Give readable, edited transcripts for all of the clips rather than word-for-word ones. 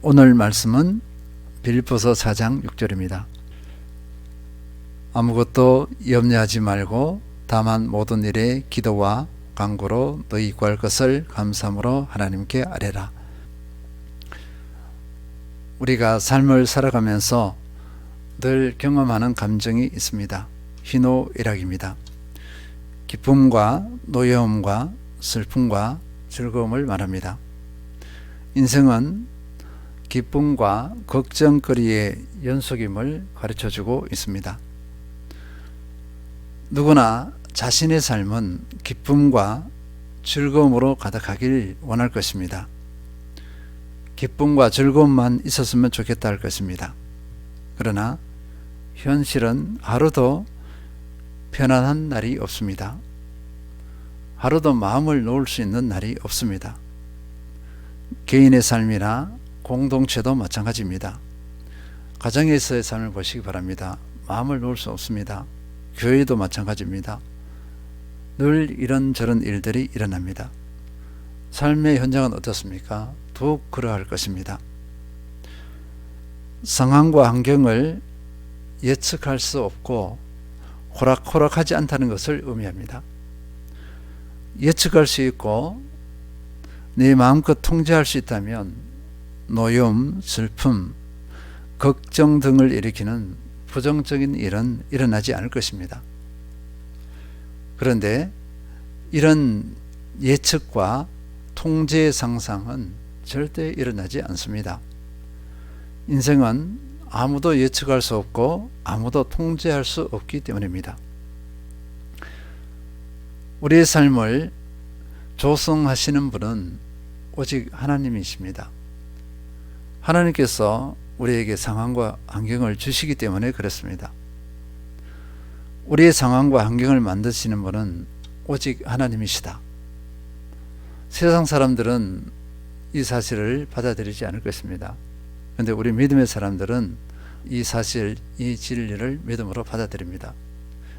오늘 말씀은 빌립보서 4장 6절입니다. 아무것도 염려하지 말고 다만 모든 일에 기도와 간구로 너희 구할 것을 감사함으로 하나님께 아뢰라. 우리가 삶을 살아가면서 늘 경험하는 감정이 있습니다. 희노애락입니다. 기쁨과 노여움과 슬픔과 즐거움을 말합니다. 인생은 기쁨과 걱정거리의 연속임을 가르쳐주고 있습니다. 누구나 자신의 삶은 기쁨과 즐거움으로 가득하길 원할 것입니다. 기쁨과 즐거움만 있었으면 좋겠다 할 것입니다. 그러나 현실은 하루도 편안한 날이 없습니다. 하루도 마음을 놓을 수 있는 날이 없습니다. 개인의 삶이나 공동체도 마찬가지입니다. 가정에서의 삶을 보시기 바랍니다. 마음을 놓을 수 없습니다. 교회도 마찬가지입니다. 늘 이런저런 일들이 일어납니다. 삶의 현장은 어떻습니까? 더욱 그러할 것입니다. 상황과 환경을 예측할 수 없고 호락호락하지 않다는 것을 의미합니다. 예측할 수 있고 내 마음껏 통제할 수 있다면 노여움, 슬픔, 걱정 등을 일으키는 부정적인 일은 일어나지 않을 것입니다. 그런데 이런 예측과 통제의 상상은 절대 일어나지 않습니다. 인생은 아무도 예측할 수 없고 아무도 통제할 수 없기 때문입니다. 우리의 삶을 조성하시는 분은 오직 하나님이십니다. 하나님께서 우리에게 상황과 환경을 주시기 때문에 그렇습니다. 우리의 상황과 환경을 만드시는 분은 오직 하나님이시다. 세상 사람들은 이 사실을 받아들이지 않을 것입니다. 그런데 우리 믿음의 사람들은 이 사실, 이 진리를 믿음으로 받아들입니다.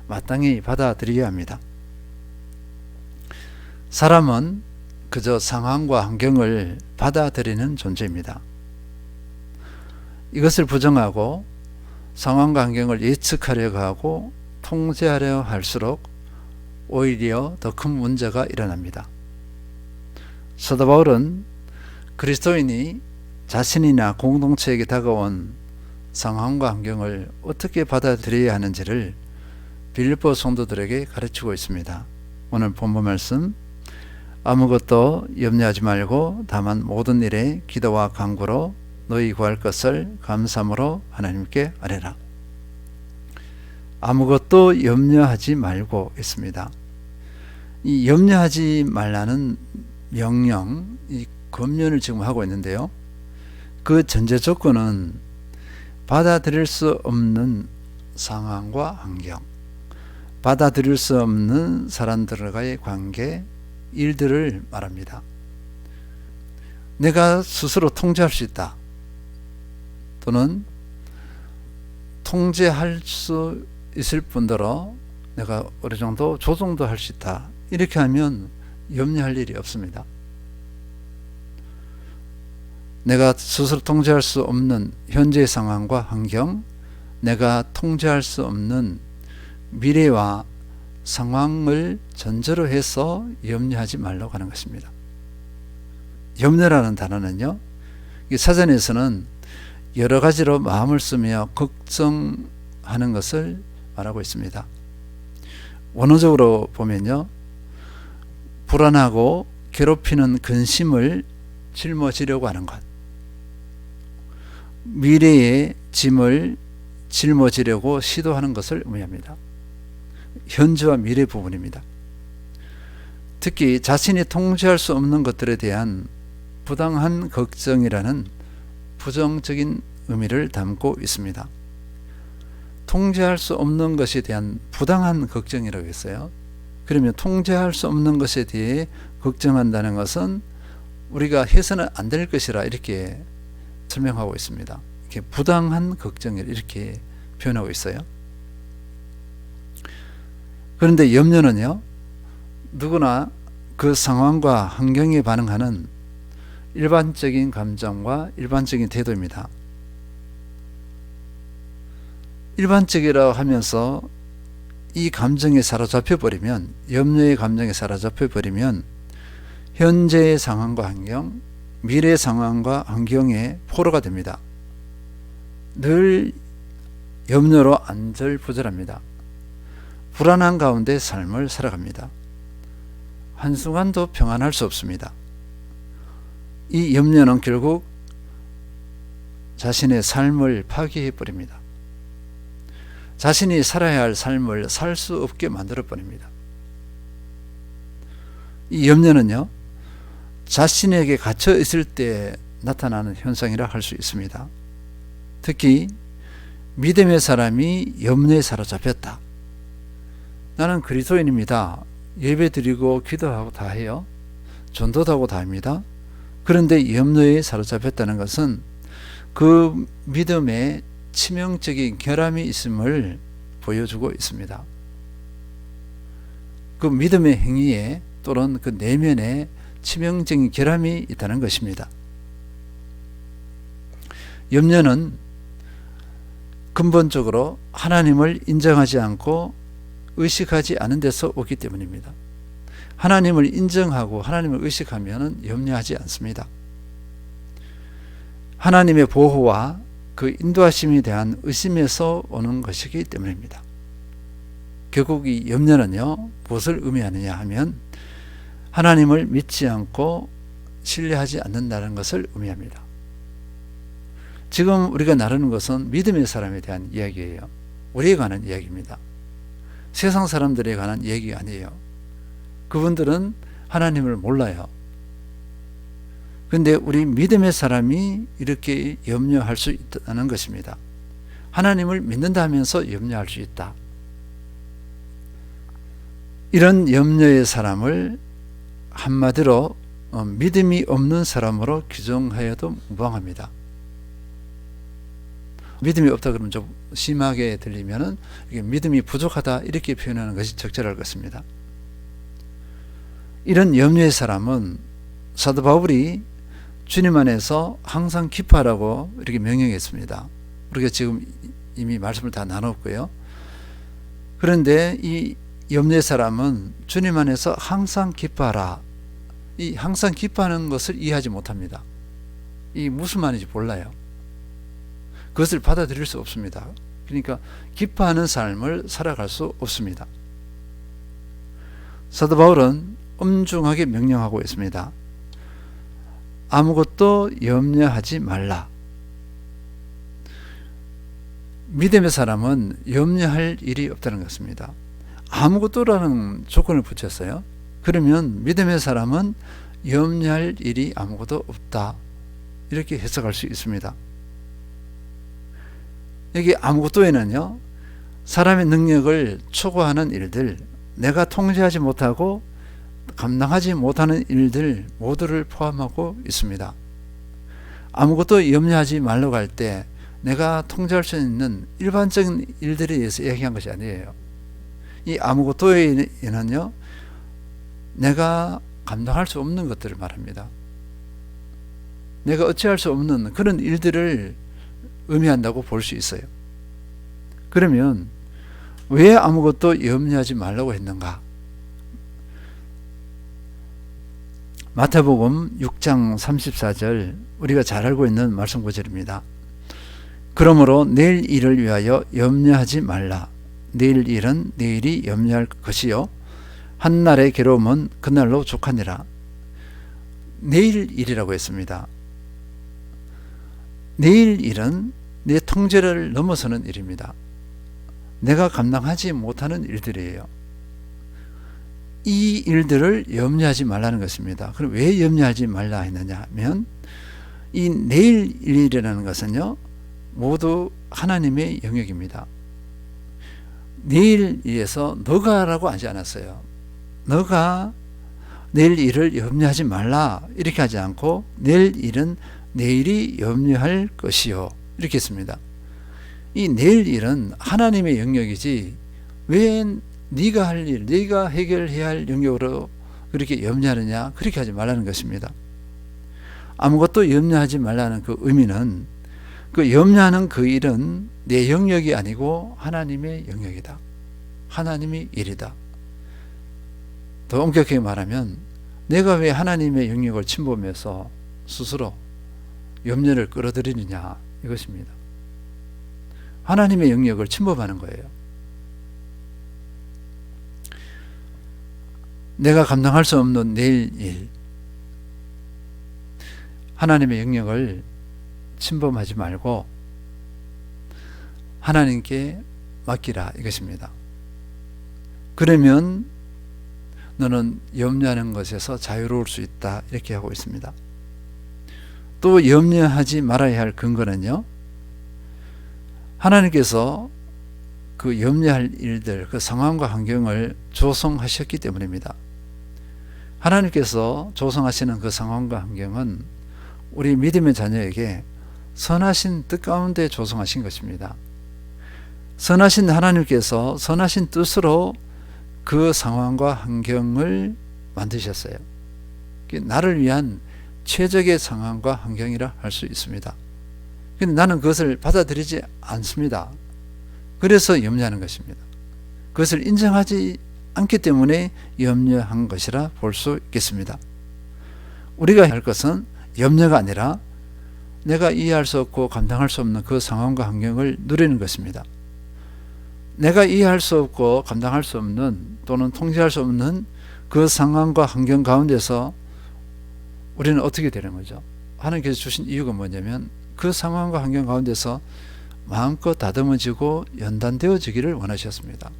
마땅히 받아들여야 합니다. 사람은 그저 상황과 환경을 받아들이는 존재입니다. 이것을 부정하고 상황과 환경을 예측하려고 하고 통제하려 할수록 오히려 더 큰 문제가 일어납니다. 사도 바울은 그리스도인이 자신이나 공동체에게 다가온 상황과 환경을 어떻게 받아들여야 하는지를 빌립보 성도들에게 가르치고 있습니다. 오늘 본문 말씀, 아무것도 염려하지 말고 다만 모든 일에 기도와 간구로 너희 구할 것을 감사함으로 하나님께 아뢰라. 아무것도 염려하지 말고 있습니다. 이 염려하지 말라는 명령, 이 권면을 지금 하고 있는데요. 그 전제 조건은 받아들일 수 없는 상황과 환경, 받아들일 수 없는 사람들과의 관계, 일들을 말합니다. 내가 스스로 통제할 수 있다. 또는 통제할 수 있을 뿐더러 내가 어느 정도 조정도 할 수 있다. 이렇게 하면 염려할 일이 없습니다. 내가 스스로 통제할 수 없는 현재의 상황과 환경, 내가 통제할 수 없는 미래와 상황을 전제로 해서 염려하지 말라고 하는 것입니다. 염려라는 단어는요, 사전에서는 여러 가지로 마음을 쓰며 걱정하는 것을 말하고 있습니다. 원어적으로 보면요, 불안하고 괴롭히는 근심을 짊어지려고 하는 것, 미래의 짐을 짊어지려고 시도하는 것을 의미합니다. 현재와 미래 부분입니다. 특히 자신이 통제할 수 없는 것들에 대한 부당한 걱정이라는 부정적인 의미를 담고 있습니다. 통제할 수 없는 것에 대한 부당한 걱정이라고 했어요. 그러면 통제할 수 없는 것에 대해 걱정한다는 것은 우리가 해서는 안 될 것이라 이렇게 설명하고 있습니다. 이렇게 부당한 걱정을 이렇게 표현하고 있어요. 그런데 염려는요, 누구나 그 상황과 환경에 반응하는 일반적인 감정과 일반적인 태도입니다. 일반적이라고 하면서 이 감정에 사로잡혀 버리면, 염려의 감정에 사로잡혀 버리면 현재의 상황과 환경, 미래의 상황과 환경에 포로가 됩니다. 늘 염려로 안절부절합니다. 불안한 가운데 삶을 살아갑니다. 한순간도 평안할 수 없습니다. 이 염려는 결국 자신의 삶을 파괴해 버립니다. 자신이 살아야 할 삶을 살 수 없게 만들어 버립니다. 이 염려는요, 자신에게 갇혀 있을 때 나타나는 현상이라 할 수 있습니다. 특히 믿음의 사람이 염려에 사로잡혔다. 나는 그리스도인입니다. 예배 드리고 기도하고 다 해요. 전도도 하고 다 합니다. 그런데 염려에 사로잡혔다는 것은 그 믿음에 치명적인 결함이 있음을 보여주고 있습니다. 그 믿음의 행위에 또는 그 내면에 치명적인 결함이 있다는 것입니다. 염려는 근본적으로 하나님을 인정하지 않고 의식하지 않은 데서 오기 때문입니다. 하나님을 인정하고 하나님을 의식하면 염려하지 않습니다. 하나님의 보호와 그 인도하심에 대한 의심에서 오는 것이기 때문입니다. 결국 이 염려는요, 무엇을 의미하느냐 하면 하나님을 믿지 않고 신뢰하지 않는다는 것을 의미합니다. 지금 우리가 나누는 것은 믿음의 사람에 대한 이야기예요. 우리에 관한 이야기입니다. 세상 사람들에 관한 얘기가 아니에요. 그분들은 하나님을 몰라요. 그런데 우리 믿음의 사람이 이렇게 염려할 수 있다는 것입니다. 하나님을 믿는다 하면서 염려할 수 있다. 이런 염려의 사람을 한마디로 믿음이 없는 사람으로 규정하여도 무방합니다. 믿음이 없다 그러면 좀 심하게 들리면은 믿음이 부족하다 이렇게 표현하는 것이 적절할 것입니다. 이런 염려의 사람은 사도 바울이 주님 안에서 항상 기뻐하라고 이렇게 명령했습니다. 우리가 지금 이미 말씀을 다 나눴고요. 그런데 이 염려의 사람은 주님 안에서 항상 기뻐하라. 이 항상 기뻐하는 것을 이해하지 못합니다. 이 무슨 말인지 몰라요. 그것을 받아들일 수 없습니다. 그러니까 기뻐하는 삶을 살아갈 수 없습니다. 사도 바울은 엄중하게 명령하고 있습니다. 아무것도 염려하지 말라. 믿음의 사람은 염려할 일이 없다는 것입니다. 아무것도라는 조건을 붙였어요. 그러면 믿음의 사람은 염려할 일이 아무것도 없다. 이렇게 해석할 수 있습니다. 여기 아무것도에는요, 사람의 능력을 초과하는 일들, 내가 통제하지 못하고 감당하지 못하는 일들 모두를 포함하고 있습니다. 아무것도 염려하지 말라고 할 때 내가 통제할 수 있는 일반적인 일들에 의해서 얘기한 것이 아니에요. 이 아무것도에는요, 내가 감당할 수 없는 것들을 말합니다. 내가 어찌할 수 없는 그런 일들을 의미한다고 볼 수 있어요. 그러면 왜 아무것도 염려하지 말라고 했는가? 마태복음 6장 34절, 우리가 잘 알고 있는 말씀 구절입니다. 그러므로 내일 일을 위하여 염려하지 말라. 내일 일은 내일이 염려할 것이요 한날의 괴로움은 그날로 족하니라. 내일 일이라고 했습니다. 내일 일은 내 통제를 넘어서는 일입니다. 내가 감당하지 못하는 일들이에요. 이 일들을 염려하지 말라는 것입니다. 그럼 왜 염려하지 말라 했느냐 하면, 이 내일 일이라는 것은요, 모두 하나님의 영역입니다. 내일 일에서 너가라고 하지 않았어요. 너가 내일 일을 염려하지 말라 이렇게 하지 않고, 내일 일은 내일이 염려할 것이요 이렇게 했습니다. 이 내일 일은 하나님의 영역이지 왜 네가 할 일, 네가 해결해야 할 영역으로 그렇게 염려하느냐, 그렇게 하지 말라는 것입니다. 아무것도 염려하지 말라는 그 의미는 그 염려하는 그 일은 내 영역이 아니고 하나님의 영역이다. 하나님의 일이다. 더 엄격하게 말하면 내가 왜 하나님의 영역을 침범해서 스스로 염려를 끌어들이느냐 이것입니다. 하나님의 영역을 침범하는 거예요. 내가 감당할 수 없는 내일 일, 하나님의 영역을 침범하지 말고 하나님께 맡기라 이것입니다. 그러면 너는 염려하는 것에서 자유로울 수 있다 이렇게 하고 있습니다. 또 염려하지 말아야 할 근거는요, 하나님께서 그 염려할 일들, 그 상황과 환경을 조성하셨기 때문입니다. 하나님께서 조성하시는 그 상황과 환경은 우리 믿음의 자녀에게 선하신 뜻 가운데 조성하신 것입니다. 선하신 하나님께서 선하신 뜻으로 그 상황과 환경을 만드셨어요. 나를 위한 최적의 상황과 환경이라 할 수 있습니다. 근데 나는 그것을 받아들이지 않습니다. 그래서 염려하는 것입니다. 그것을 인정하지 않기 때문에 염려한 것이라 볼 수 있겠습니다. 우리가 할 것은 염려가 아니라 내가 이해할 수 없고 감당할 수 없는 그 상황과 환경을 누리는 것입니다. 내가 이해할 수 없고 감당할 수 없는 또는 통제할 수 없는 그 상황과 환경 가운데서 우리는 어떻게 되는 거죠? 하나님께서 주신 이유가 뭐냐면 그 상황과 환경 가운데서 마음껏 다듬어지고 연단되어지기를 원하셨습니다.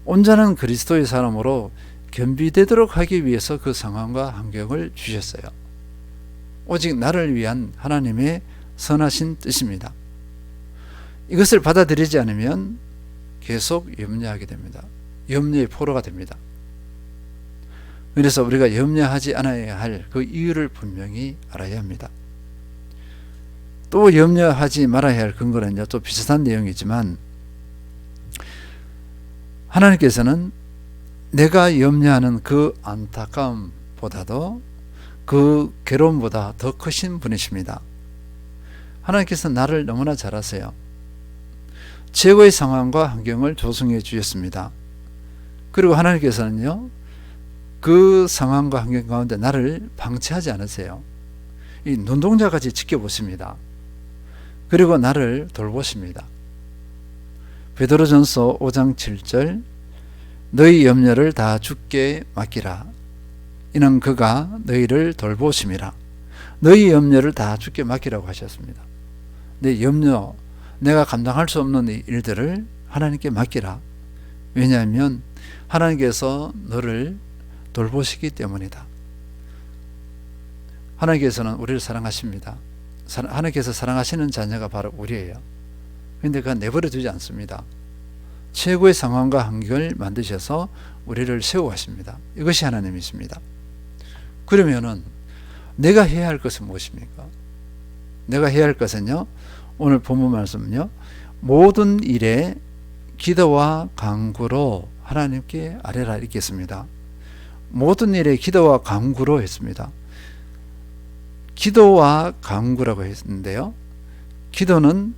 온전한 그리스도의 사람으로 겸비되도록 하기 위해서 그 상황과 환경을 주셨어요. 오직 나를 위한 하나님의 선하신 뜻입니다. 이것을 받아들이지 않으면 계속 염려하게 됩니다. 염려의 포로가 됩니다. 그래서 우리가 염려하지 않아야 할 그 이유를 분명히 알아야 합니다. 또 염려하지 말아야 할 근거는요, 또 비슷한 내용이지만 하나님께서는 내가 염려하는 그 안타까움보다도 그 괴로움보다 더 크신 분이십니다. 하나님께서 나를 너무나 잘 아세요. 최고의 상황과 환경을 조성해 주셨습니다. 그리고 하나님께서는요, 그 상황과 환경 가운데 나를 방치하지 않으세요. 이 눈동자같이 지켜보십니다. 그리고 나를 돌보십니다. 베드로전서 5장 7절 너희 염려를 다 주께 맡기라. 이는 그가 너희를 돌보심이라. 너희 염려를 다 주께 맡기라고 하셨습니다. 내 염려, 내가 감당할 수 없는 일들을 하나님께 맡기라. 왜냐하면 하나님께서 너를 돌보시기 때문이다. 하나님께서는 우리를 사랑하십니다. 하나님께서 사랑하시는 자녀가 바로 우리예요. 그런데 그가 내버려 두지 않습니다. 최고의 상황과 환경을 만드셔서 우리를 세워가십니다. 이것이 하나님이십니다. 그러면은 내가 해야 할 것은 무엇입니까? 내가 해야 할 것은요, 오늘 본문 말씀은요, 모든 일에 기도와 간구로 하나님께 아뢰라 이렇게 했습니다. 모든 일에 기도와 간구로 했습니다. 기도와 간구라고 했는데요, 기도는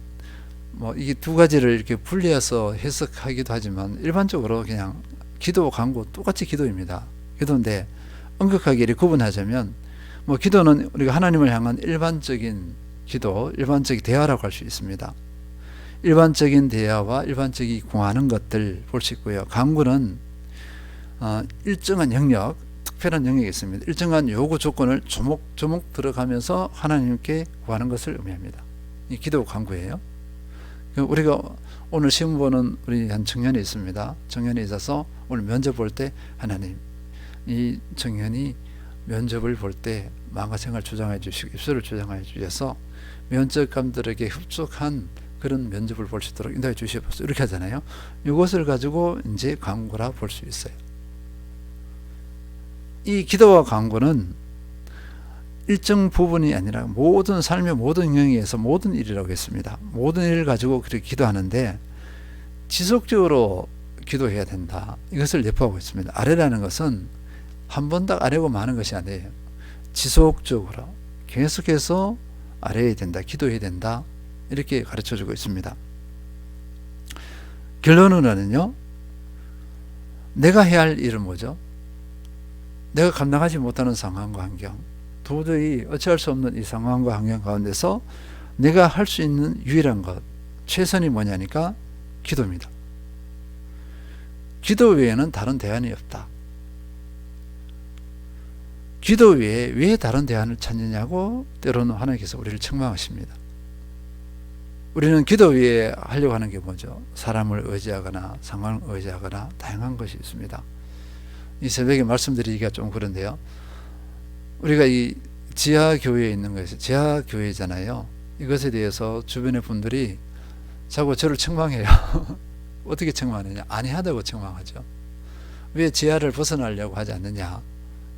이게 두 가지를 이렇게 분리해서 해석하기도 하지만 일반적으로 그냥 기도와 간구 똑같이 기도입니다. 기도인데 엄격하게 이렇게 구분하자면 기도는 우리가 하나님을 향한 일반적인 기도, 일반적인 대화라고 할 수 있습니다. 일반적인 대화와 일반적인 구하는 것들 볼 수 있고요. 간구는 일정한 영역, 특별한 영역이 있습니다. 일정한 요구 조건을 조목조목 들어가면서 하나님께 구하는 것을 의미합니다. 이 기도 간구예요. 우리가 오늘 시험 보는 우리 한 청년이 있습니다. 청년이 있어서 오늘 면접 볼 때 하나님, 이 청년이 면접을 볼 때 마음과 생각을 주장해 주시고 입술을 주장해 주셔서 면접관들에게 흡족한 그런 면접을 볼 수 있도록 인도해 주시옵소서 이렇게 하잖아요. 이것을 가지고 이제 간구라 볼 수 있어요. 이 기도와 간구는 일정 부분이 아니라 모든 삶의 모든 영역에서 모든 일이라고 했습니다. 모든 일을 가지고 그렇게 기도하는데 지속적으로 기도해야 된다. 이것을 내포하고 있습니다. 아뢰라는 것은 한 번 딱 아뢰고 마는 것이 아니에요. 지속적으로 계속해서 아뢰야 된다, 기도해야 된다, 이렇게 가르쳐 주고 있습니다. 결론으로는요, 내가 해야 할 일은 뭐죠? 내가 감당하지 못하는 상황과 환경, 도저히 어찌할 수 없는 이 상황과 환경 가운데서 내가 할 수 있는 유일한 것, 최선이 뭐냐니까 기도입니다. 기도 외에는 다른 대안이 없다. 기도 외에 왜 다른 대안을 찾느냐고 때로는 하나님께서 우리를 책망하십니다. 우리는 기도 외에 하려고 하는 게 뭐죠? 사람을 의지하거나 상황을 의지하거나 다양한 것이 있습니다. 이 새벽에 말씀드리기가 좀 그런데요, 우리가 이 지하교회에 있는 것이 지하교회잖아요. 이것에 대해서 주변의 분들이 자꾸 저를 책망해요. 어떻게 책망하느냐? 안이하다고 책망하죠. 왜 지하를 벗어나려고 하지 않느냐?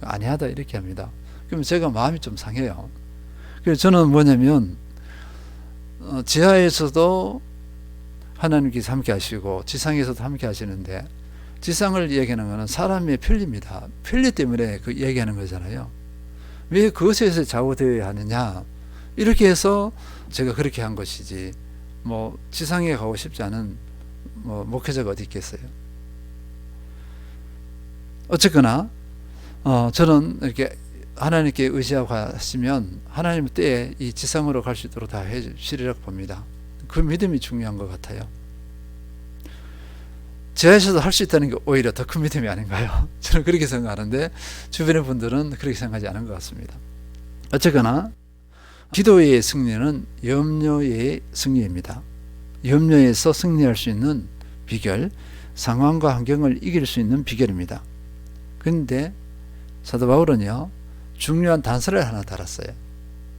안이하다 이렇게 합니다. 그럼 제가 마음이 좀 상해요. 그래서 저는 뭐냐면, 지하에서도 하나님께서 함께 하시고 지상에서도 함께 하시는데, 지상을 얘기하는 것은 사람의 편리입니다. 편리 때문에 그 얘기하는 거잖아요. 왜 그것에서 좌우되어야 하느냐? 이렇게 해서 제가 그렇게 한 것이지, 뭐 지상에 가고 싶지 않은 목회자가 어디 있겠어요. 어쨌거나 저는 이렇게 하나님께 의지하고 하시면 하나님 때에 이 지상으로 갈 수 있도록 다 해주시리라고 봅니다. 그 믿음이 중요한 것 같아요. 지하에서도 할 수 있다는 게 오히려 더 큰 믿음이 아닌가요? 저는 그렇게 생각하는데 주변의 분들은 그렇게 생각하지 않은 것 같습니다. 어쨌거나 기도의 승리는 염려의 승리입니다. 염려에서 승리할 수 있는 비결, 상황과 환경을 이길 수 있는 비결입니다. 그런데 사도 바울은요, 중요한 단서를 하나 달았어요.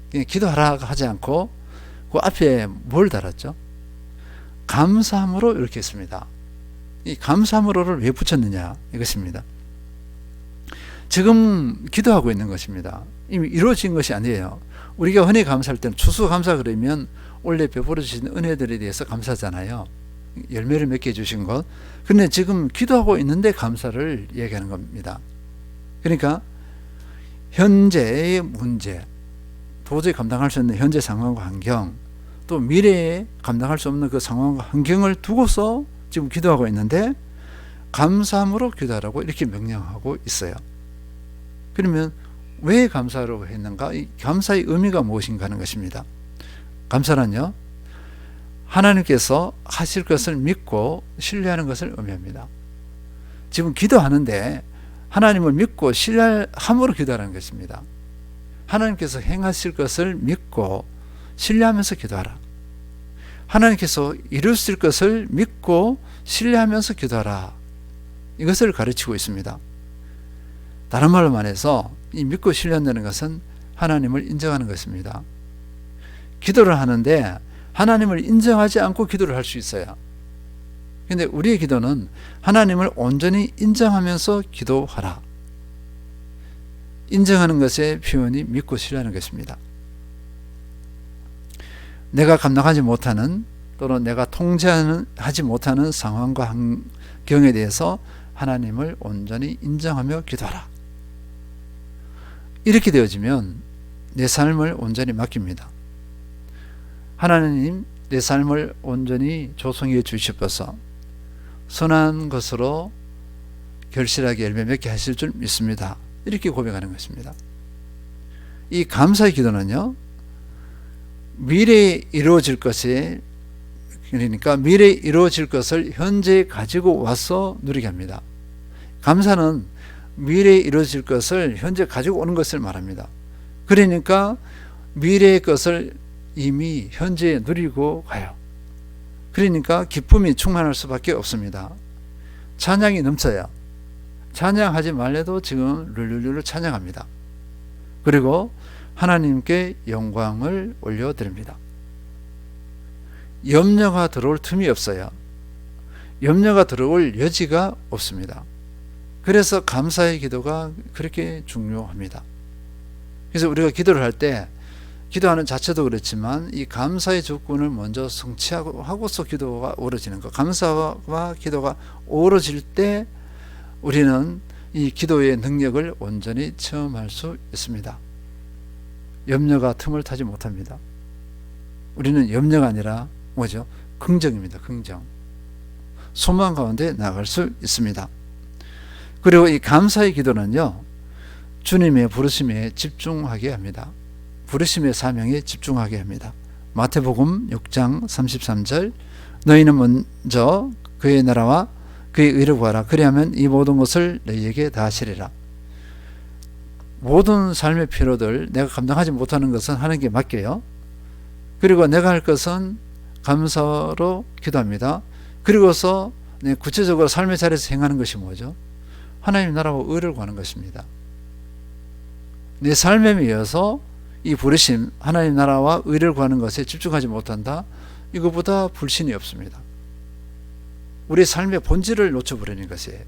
그냥 기도하라 하지 않고 그 앞에 뭘 달았죠? 감사함으로 이렇게 했습니다. 이 감사함으로를 왜 붙였느냐 이것입니다. 지금 기도하고 있는 것입니다. 이미 이루어진 것이 아니에요. 우리가 흔히 감사할 때는 추수감사 그러면 원래 베풀어 주신 은혜들에 대해서 감사잖아요. 열매를 맺게 해주신 것. 그런데 지금 기도하고 있는데 감사를 얘기하는 겁니다. 그러니까 현재의 문제, 도저히 감당할 수 없는 현재 상황과 환경, 또 미래에 감당할 수 없는 그 상황과 환경을 두고서 지금 기도하고 있는데 감사함으로 기도하라고 이렇게 명령하고 있어요. 그러면 왜 감사하라고 했는가? 이 감사의 의미가 무엇인가 하는 것입니다. 감사는요, 하나님께서 하실 것을 믿고 신뢰하는 것을 의미합니다. 지금 기도하는데 하나님을 믿고 신뢰함으로 기도하라는 것입니다. 하나님께서 행하실 것을 믿고 신뢰하면서 기도하라. 하나님께서 이루실 것을 믿고 신뢰하면서 기도하라. 이것을 가르치고 있습니다. 다른 말로 말해서 이 믿고 신뢰한다는 것은 하나님을 인정하는 것입니다. 기도를 하는데 하나님을 인정하지 않고 기도를 할 수 있어요. 그런데 우리의 기도는 하나님을 온전히 인정하면서 기도하라. 인정하는 것의 표현이 믿고 신뢰하는 것입니다. 내가 감당하지 못하는 또는 내가 통제하지 못하는 상황과 환경에 대해서 하나님을 온전히 인정하며 기도하라. 이렇게 되어지면 내 삶을 온전히 맡깁니다. 하나님, 내 삶을 온전히 조성해 주시옵소서. 선한 것으로 결실하게 열매 맺게 하실 줄 믿습니다. 이렇게 고백하는 것입니다. 이 감사의 기도는요, 미래에 이루어질 것에, 그러니까 미래에 이루어질 것을 현재 가지고 와서 누리게 합니다. 감사는 미래에 이루어질 것을 현재 가지고 오는 것을 말합니다. 그러니까 미래의 것을 이미 현재에 누리고 가요. 그러니까 기쁨이 충만할 수밖에 없습니다. 찬양이 넘쳐요. 찬양하지 말래도 지금 룰루룰루 찬양합니다. 그리고 하나님께 영광을 올려드립니다. 염려가 들어올 틈이 없어요. 염려가 들어올 여지가 없습니다. 그래서 감사의 기도가 그렇게 중요합니다. 그래서 우리가 기도를 할 때, 기도하는 자체도 그렇지만 이 감사의 조건을 먼저 성취하고서 기도가 어우러지는 것, 감사와 기도가 어우러질 때 우리는 이 기도의 능력을 온전히 체험할 수 있습니다. 염려가 틈을 타지 못합니다. 우리는 염려가 아니라 뭐죠? 긍정입니다. 긍정. 소망 가운데 나아갈 수 있습니다. 그리고 이 감사의 기도는요, 주님의 부르심에 집중하게 합니다. 부르심의 사명에 집중하게 합니다. 마태복음 6장 33절, 너희는 먼저 그의 나라와 그의 의를 구하라. 그리하면 이 모든 것을 너희에게 다 하시리라. 모든 삶의 필요들, 내가 감당하지 못하는 것은 하나님께 맡겨요. 그리고 내가 할 것은 감사로 기도합니다. 그리고서 구체적으로 삶의 자리에서 행하는 것이 뭐죠? 하나님 나라와 의를 구하는 것입니다. 내 삶에 의해서 이 부르심, 하나님 나라와 의를 구하는 것에 집중하지 못한다? 이것보다 불신이 없습니다. 우리 삶의 본질을 놓쳐버리는 것이에요.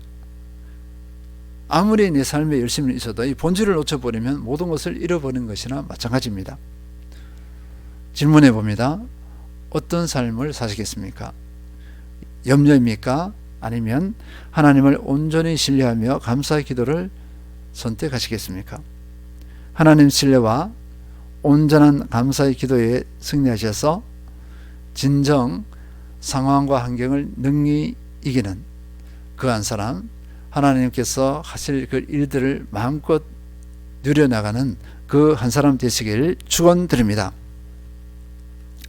아무리 내 삶에 열심히 있어도 이 본질을 놓쳐버리면 모든 것을 잃어버리는 것이나 마찬가지입니다. 질문해 봅니다. 어떤 삶을 사시겠습니까? 염려입니까? 아니면 하나님을 온전히 신뢰하며 감사의 기도를 선택하시겠습니까? 하나님 신뢰와 온전한 감사의 기도에 승리하셔서 진정 상황과 환경을 능히 이기는 그 한 사람, 하나님께서 하실 그 일들을 마음껏 누려나가는 그 한 사람 되시길 축원드립니다.